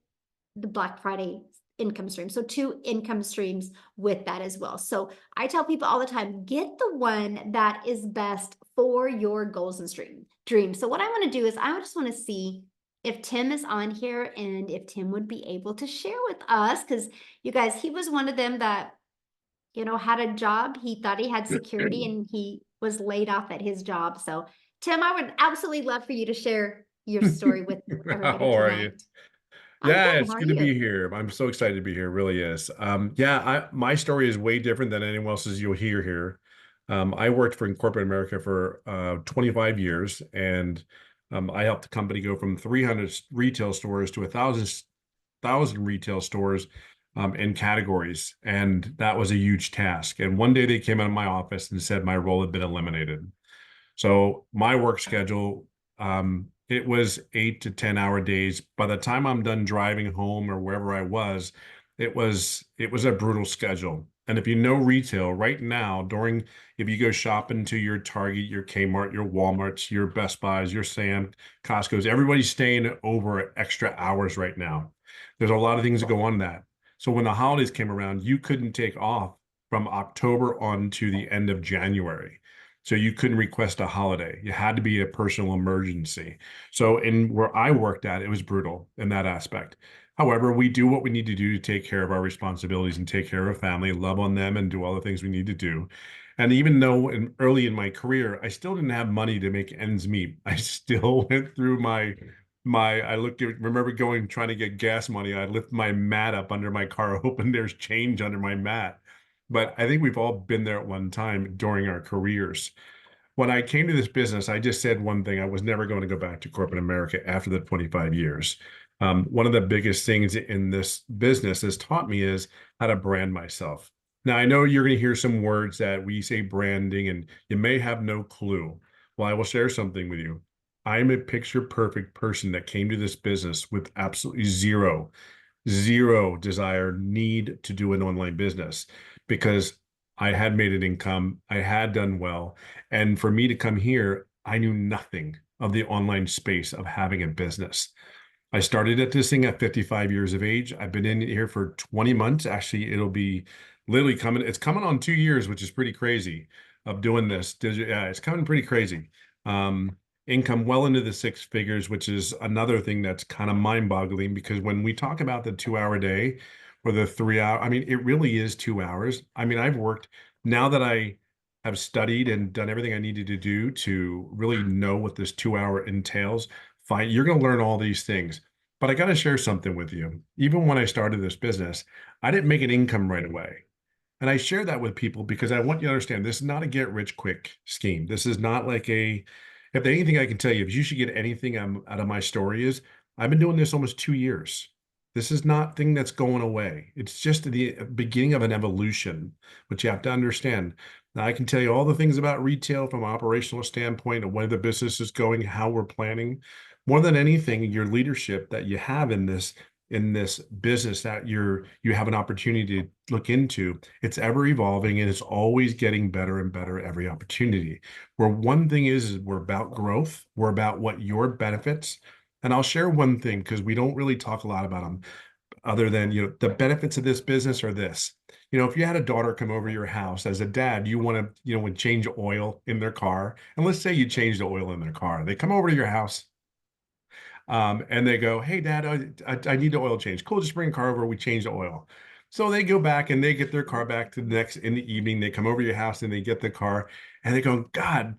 Speaker 1: the Black Friday income stream. So 2 income streams with that as well. So I tell people all the time, get the one that is best for your goals and dreams. So what I want to do is I just want to see if Tim is on here and if Tim would be able to share with us, because you guys, he was one of them that, had a job. He thought he had security and he was laid off at his job. So Tim, I would absolutely love for you to share your story with everybody
Speaker 3: How are you?
Speaker 1: tonight. I'm
Speaker 3: Yeah,
Speaker 1: good.
Speaker 3: it's
Speaker 1: How are
Speaker 3: good to be
Speaker 1: you?
Speaker 3: here. I'm so excited to be here. It really is. My story is way different than anyone else's you'll hear here. I worked for in corporate America for 25 years, and I helped the company go from 300 retail stores to 1,000 retail stores in categories, and that was a huge task. And one day they came out of my office and said my role had been eliminated. So my work schedule, it was 8 to 10 hour days. By the time I'm done driving home or wherever I was, it was a brutal schedule. And if you know retail right now, if you go shopping to your Target, your Kmart, your Walmarts, your Best Buys, your Sam, Costco's, everybody's staying over extra hours right now. There's a lot of things that go on that. So when the holidays came around, you couldn't take off from October on to the end of January. So you couldn't request a holiday. You had to be a personal emergency. So in where I worked at, it was brutal in that aspect. However, we do what we need to do to take care of our responsibilities and take care of family, love on them, and do all the things we need to do. And even though early in my career, I still didn't have money to make ends meet, I still went through remember trying to get gas money. I lift my mat up under my car, hoping there's change under my mat. But I think we've all been there at one time during our careers. When I came to this business, I just said one thing: I was never going to go back to corporate America after the 25 years. One of the biggest things in this business has taught me is how to brand myself. Now, I know you're going to hear some words that we say branding, and you may have no clue. Well, I will share something with you. I'm a picture perfect person that came to this business with absolutely zero desire, need to do an online business, because I had made an income, I had done well. And for me to come here, I knew nothing of the online space of having a business. I started at this thing at 55 years of age. I've been in here for 20 months. Actually, it'll be literally it's coming on 2 years, which is pretty crazy of doing this. Yeah, it's coming pretty crazy. income well into the six figures, which is another thing that's kind of mind-boggling, because when we talk about the 2 hour day or the 3 hour, I mean, it really is 2 hours. I mean, I've worked, now that I have studied and done everything I needed to do to really know what this 2 hour entails, fine, you're going to learn all these things. But I got to share something with you. Even when I started this business, I didn't make an income right away. And I share that with people because I want you to understand this is not a get rich quick scheme. This is not like a, if there's anything I can tell you, if you should get anything out of my story is I've been doing this almost 2 years. This is not thing that's going away. It's just the beginning of an evolution, which you have to understand. Now, I can tell you all the things about retail from an operational standpoint of where the business is going, how we're planning. More than anything, your leadership that you have in this business that you have an opportunity to look into, it's ever evolving and it's always getting better and better every opportunity. Where one thing is we're about growth, we're about what your benefits. And I'll share one thing because we don't really talk a lot about them other than, the benefits of this business are this. If you had a daughter come over your house as a dad, you want to, would change oil in their car. And let's say you change the oil in their car. They come over to your house and they go, "Hey, Dad, I need the oil change." Cool, just bring the car over. We change the oil. So they go back and they get their car back to the next in the evening. They come over to your house and they get the car and they go, "God."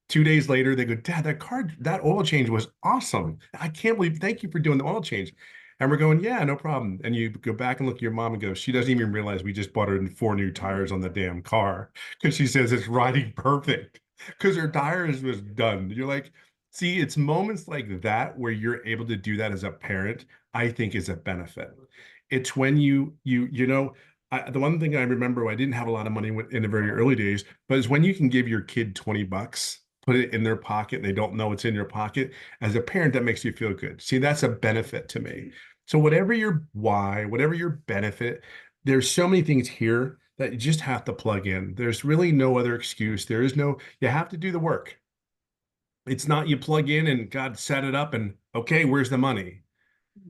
Speaker 3: 2 days later, they go, "Dad, that oil change was awesome. I can't believe. Thank you for doing the oil change." And we're going, "Yeah, no problem." And you go back and look at your mom and go, "She doesn't even realize we just bought her 4 new tires on the damn car because she says it's riding perfect because her tires was done." You're like, see, it's moments like that where you're able to do that as a parent, I think is a benefit. It's when the one thing I remember, I didn't have a lot of money in the very early days, but it's when you can give your kid $20, put it in their pocket, they don't know it's in your pocket. As a parent, that makes you feel good. See, that's a benefit to me. So whatever your why, whatever your benefit, there's so many things here that you just have to plug in. There's really no other excuse. You have to do the work. It's not you plug in and God set it up and okay, where's the money?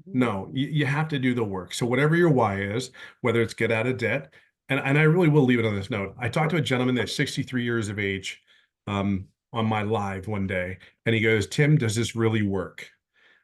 Speaker 3: No, you have to do the work. So whatever your why is, whether it's get out of debt, and I really will leave it on this note. I talked to a gentleman that's 63 years of age on my live one day, and he goes, "Tim, does this really work?"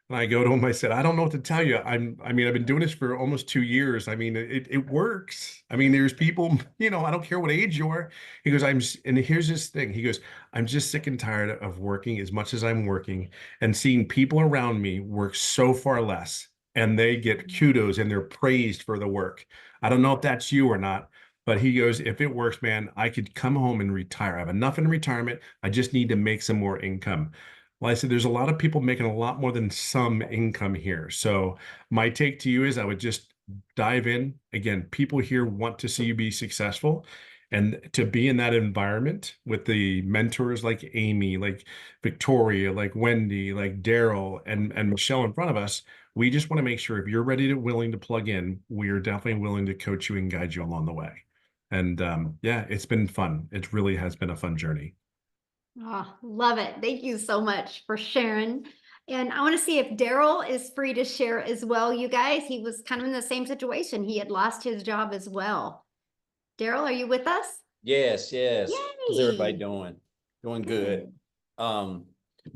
Speaker 3: And I go to him, I said, "I don't know what to tell you. I've been doing this for almost 2 years. I mean, it works. I mean, there's people, I don't care what age you are." He goes, and here's this thing. He goes, "I'm just sick and tired of working as much as I'm working and seeing people around me work so far less and they get kudos and they're praised for the work. I don't know if that's you or not." But he goes, "If it works, man, I could come home and retire. I have enough in retirement. I just need to make some more income." Well, I said, there's a lot of people making a lot more than some income here. So my take to you is I would just dive in. Again, people here want to see you be successful. And to be in that environment with the mentors like Amy, like Victoria, like Wendy, like Daryl, and Michelle in front of us, we just want to make sure if you're ready to willing to plug in, we are definitely willing to coach you and guide you along the way. And yeah, it's been fun. It really has been a fun journey.
Speaker 1: Oh, love it. Thank you so much for sharing. And I want to see if Daryl is free to share as well, you guys. He was kind of in the same situation. He had lost his job as well. Daryl, are you with us?
Speaker 4: Yes, yes. How's everybody
Speaker 1: Yay.
Speaker 4: doing? Doing good. I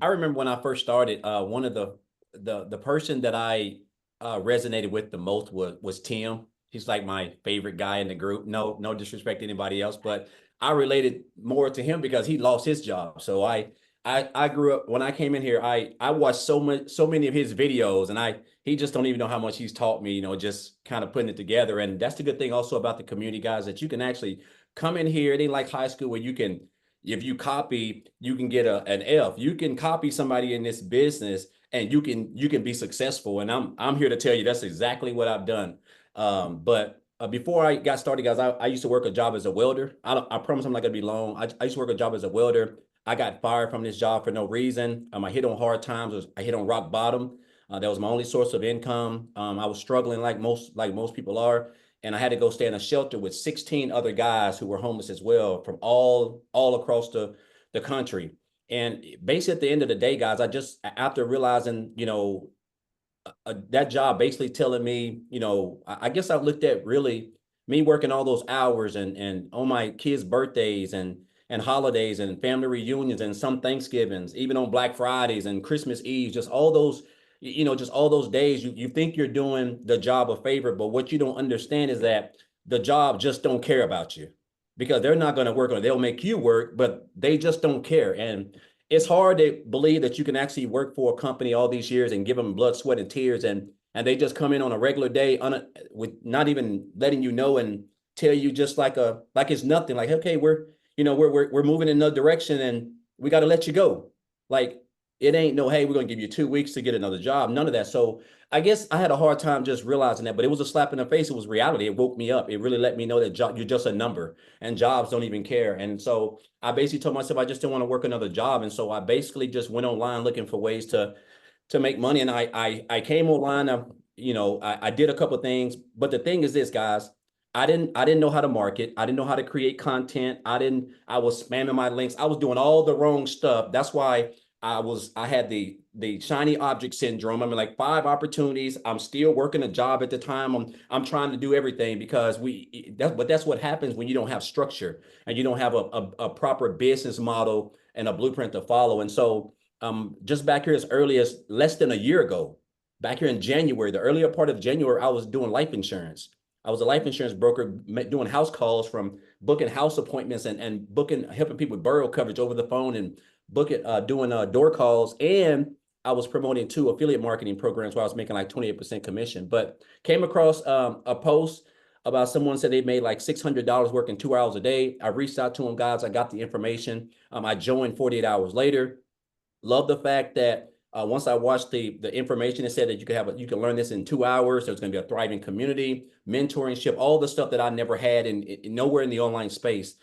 Speaker 4: remember when I first started, one of the person that I resonated with the most was Tim. He's like my favorite guy in the group. No disrespect to anybody else, but I related more to him because he lost his job. So I grew up when I came in here, I watched so many of his videos, and he just don't even know how much he's taught me, just kind of putting it together. And that's the good thing also about the community, guys, that you can actually come in here. It ain't like high school where you can, if you copy, you can get an F. You can copy somebody in this business and you can be successful. And I'm here to tell you that's exactly what I've done. But before I got started, guys, I used to work a job as a welder. I promise I'm not gonna be long. I used to work a job as a welder. I got fired from this job for no reason. I hit on hard times. I hit on rock bottom. That was my only source of income. I was struggling like most people are, and I had to go stay in a shelter with 16 other guys who were homeless as well from all across the country. And basically, at the end of the day, guys, I just, after realizing, that job basically telling me, I guess I looked at really me working all those hours and on my kids' birthdays and and holidays and family reunions and some Thanksgivings, even on Black Fridays and Christmas Eve, just all those, just all those days, you think you're doing the job a favor, but what you don't understand is that the job just don't care about you, because they're not going to work on it. They'll make you work, but they just don't care. And it's hard to believe that you can actually work for a company all these years and give them blood, sweat, and tears, and they just come in on a regular day with not even letting you know and tell you just like it's nothing. Like, okay, we're moving in another direction and we got to let you go. Like, it ain't no, hey, we're going to give you 2 weeks to get another job. None of that. So I guess I had a hard time just realizing that, but it was a slap in the face. It was reality. It woke me up. It really let me know that you're just a number and jobs don't even care. And so I basically told myself I just didn't want to work another job. And so I basically just went online looking for ways to make money. And I came online. I did a couple of things, but the thing is this, guys, I didn't know how to market. I didn't know how to create content. I was spamming my links. I was doing all the wrong stuff. That's why I had the shiny object syndrome. I mean, like 5 opportunities. I'm still working a job at the time. I'm trying to do everything because that's what happens when you don't have structure and you don't have a proper business model and a blueprint to follow. And so just back here as early as less than a year ago, back here in January, the earlier part of January, I was doing life insurance. I was a life insurance broker doing house calls, from booking house appointments and helping people with burial coverage over the phone, and doing door calls. And I was promoting 2 affiliate marketing programs where I was making like 28% commission. But came across a post about someone said they made like $600 working 2 hours a day. I reached out to them, guys. I got the information. I joined 48 hours later. Love the fact that once I watched the information, it said that you can learn this in 2 hours. There's going to be a thriving community, mentorship, all the stuff that I never had in nowhere in the online space.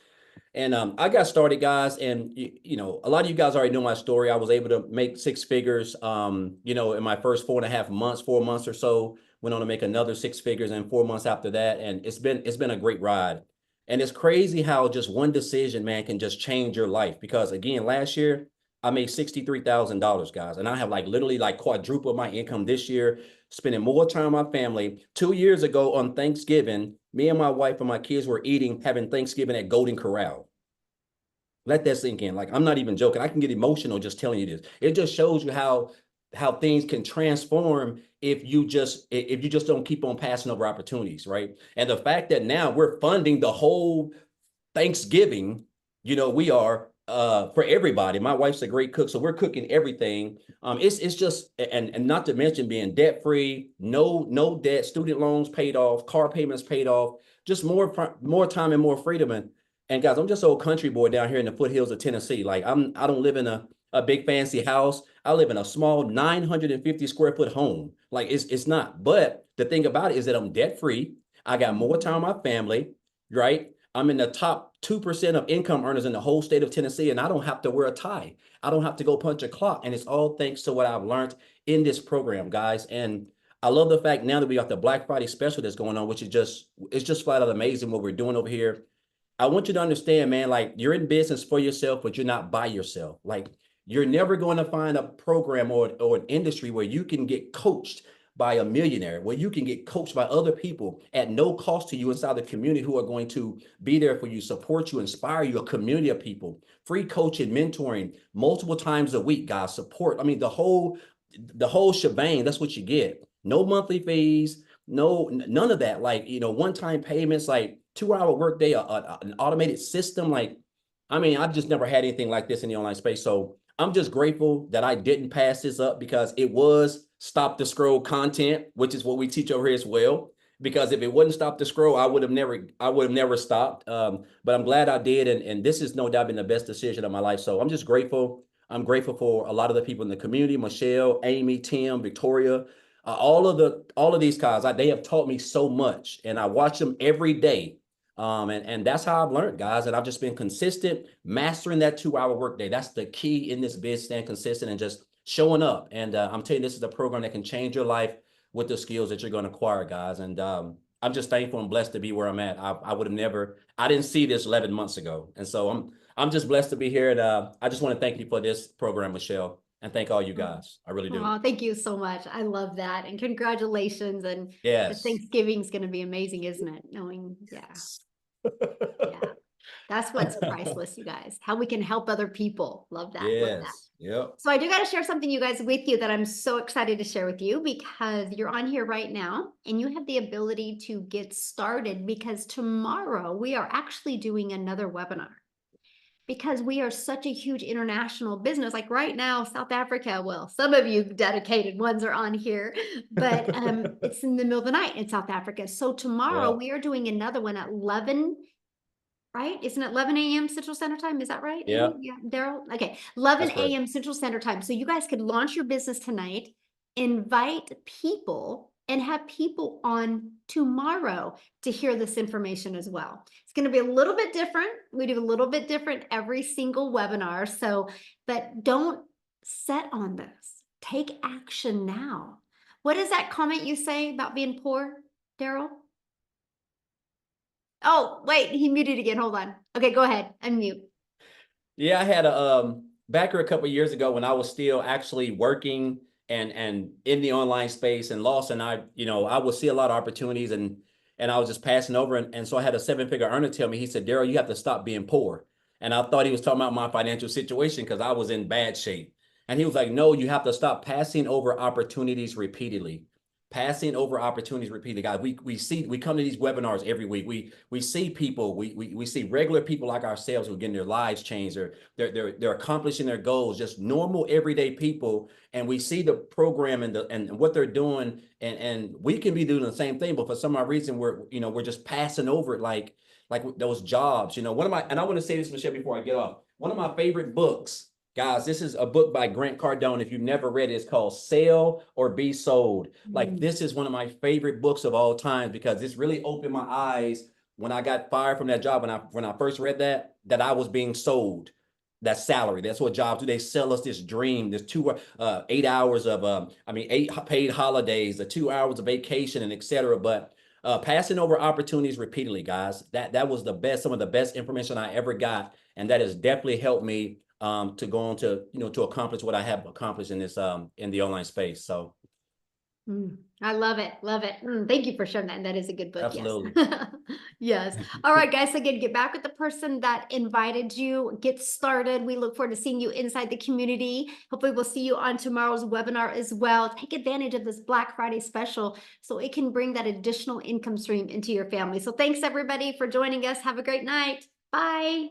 Speaker 4: And I got started, guys. And a lot of you guys already know my story. I was able to make 6 figures, in my first 4.5 months, 4 months or so. Went on to make another 6 figures in 4 months after that. And it's been a great ride. And it's crazy how just one decision, man, can just change your life. Because again, last year, I made $63,000, guys. And I have literally quadrupled my income this year, spending more time with my family. 2 years ago on Thanksgiving, me and my wife and my kids were having Thanksgiving at Golden Corral. Let that sink in. I'm not even joking. I can get emotional just telling you this. It just shows you how things can transform if you just don't keep on passing over opportunities, right? And the fact that now we're funding the whole Thanksgiving, we are for everybody. My wife's a great cook, so we're cooking everything. It's just, and not to mention being debt free, no debt, student loans paid off, car payments paid off, just more time and more freedom. And guys, I'm just an old country boy down here in the foothills of Tennessee. I don't live in a big fancy house. I live in a small 950 square foot home. It's not. But the thing about it is that I'm debt free. I got more time with my family, right? I'm in the top 2% of income earners in the whole state of Tennessee, and I don't have to wear a tie. I don't have to go punch a clock. And it's all thanks to what I've learned in this program, guys. And I love the fact now that we got the Black Friday special that's going on, which is just flat out amazing what we're doing over here. I want you to understand, man, you're in business for yourself, but you're not by yourself. You're never going to find a program or an industry where you can get coached by a millionaire, where you can get coached by other people at no cost to you inside the community who are going to be there for you, support you, inspire you, a community of people, free coaching, mentoring, multiple times a week, guys, support. I mean, the whole shebang, that's what you get. No monthly fees, none of that. One-time payments, 2-hour workday, an automated system. I've just never had anything like this in the online space. So I'm just grateful that I didn't pass this up, because it was stop the scroll content, which is what we teach over here as well. Because if it wouldn't stop the scroll, I would have never stopped. But I'm glad I did. And this has no doubt been the best decision of my life. So I'm just grateful. I'm grateful for a lot of the people in the community, Michelle, Amy, Tim, Victoria, all of these guys. They have taught me so much, and I watch them every day. And that's how I've learned, guys. And I've just been consistent, mastering that 2-hour workday. That's the key in this biz, staying consistent and just showing up. And I'm telling you, this is a program that can change your life with the skills that you're going to acquire, guys. And I'm just thankful and blessed to be where I'm at. I would have never, I didn't see this 11 months ago. And so I'm just blessed to be here. And I just want to thank you for this program, Michelle. And thank all you guys. I really do.
Speaker 1: Oh, thank you so much. I love that. And congratulations. And
Speaker 4: yes,
Speaker 1: Thanksgiving's going to be amazing, isn't it? Knowing, yeah. Yeah. That's what's priceless, you guys. How we can help other people. Love that. Love that.
Speaker 4: Yes. Yep.
Speaker 1: So I do got to share something, you guys, with you that I'm so excited to share with you, because you're on here right now and you have the ability to get started, because tomorrow we are actually doing another webinar. Because we are such a huge international business. Like right now, South Africa, well, some of you dedicated ones are on here, but it's in the middle of the night in South Africa. So tomorrow
Speaker 4: Yeah.
Speaker 1: we are doing another one at 11, right? Isn't it 11 a.m. Central Standard Time? Is that right? Amy?
Speaker 4: Yeah.
Speaker 1: Yeah, Daryl? Okay, 11
Speaker 4: That's right.
Speaker 1: a.m. Central Standard Time. So you guys could launch your business tonight, invite people, and have people on tomorrow to hear this information as well. It's going to be a little bit different. We do a little bit different every single webinar. So, but don't set on this. Take action now. What is that comment you say about being poor, Daryl? Oh, wait, he muted again. Hold on. Okay, go ahead. Unmute.
Speaker 4: Yeah, I had a back here a couple of years ago when I was still actually working and in the online space and Lawson, I would see a lot of opportunities and I was just passing over and so I had a 7-figure earner tell me, he said, Daryl, you have to stop being poor. And I thought he was talking about my financial situation because I was in bad shape. And he was like, no, you have to stop passing over opportunities repeatedly. Passing over opportunities repeatedly, guys. We come to these webinars every week. We see people, we see regular people like ourselves who are getting their lives changed, or they're accomplishing their goals, just normal everyday people. And we see the program and what they're doing, and we can be doing the same thing, but for some odd reason we're just passing over it like those jobs. One of my, and I want to say this, Michelle, before I get off, one of my favorite books. Guys, this is a book by Grant Cardone. If you've never read it, it's called Sell or Be Sold. Like, this is one of my favorite books of all time because this really opened my eyes when I got fired from that job. When I first read that I was being sold that salary. That's what jobs do. They sell us this dream, this 8 hours of 8 paid holidays, the 2 hours of vacation, and etc. But passing over opportunities repeatedly, guys, that was some of the best information I ever got, and that has definitely helped me to go on to to accomplish what I have accomplished in this in the online space. So
Speaker 1: I love it. Love it. Thank you for sharing that. And that is a good book.
Speaker 4: absolutely.
Speaker 1: Yes. Yes. All right, guys. Again, get back with the person that invited you. Get started. We look forward to seeing you inside the community. Hopefully we'll see you on tomorrow's webinar as well. Take advantage of this Black Friday special so it can bring that additional income stream into your family. So thanks everybody for joining us. Have a great night. Bye.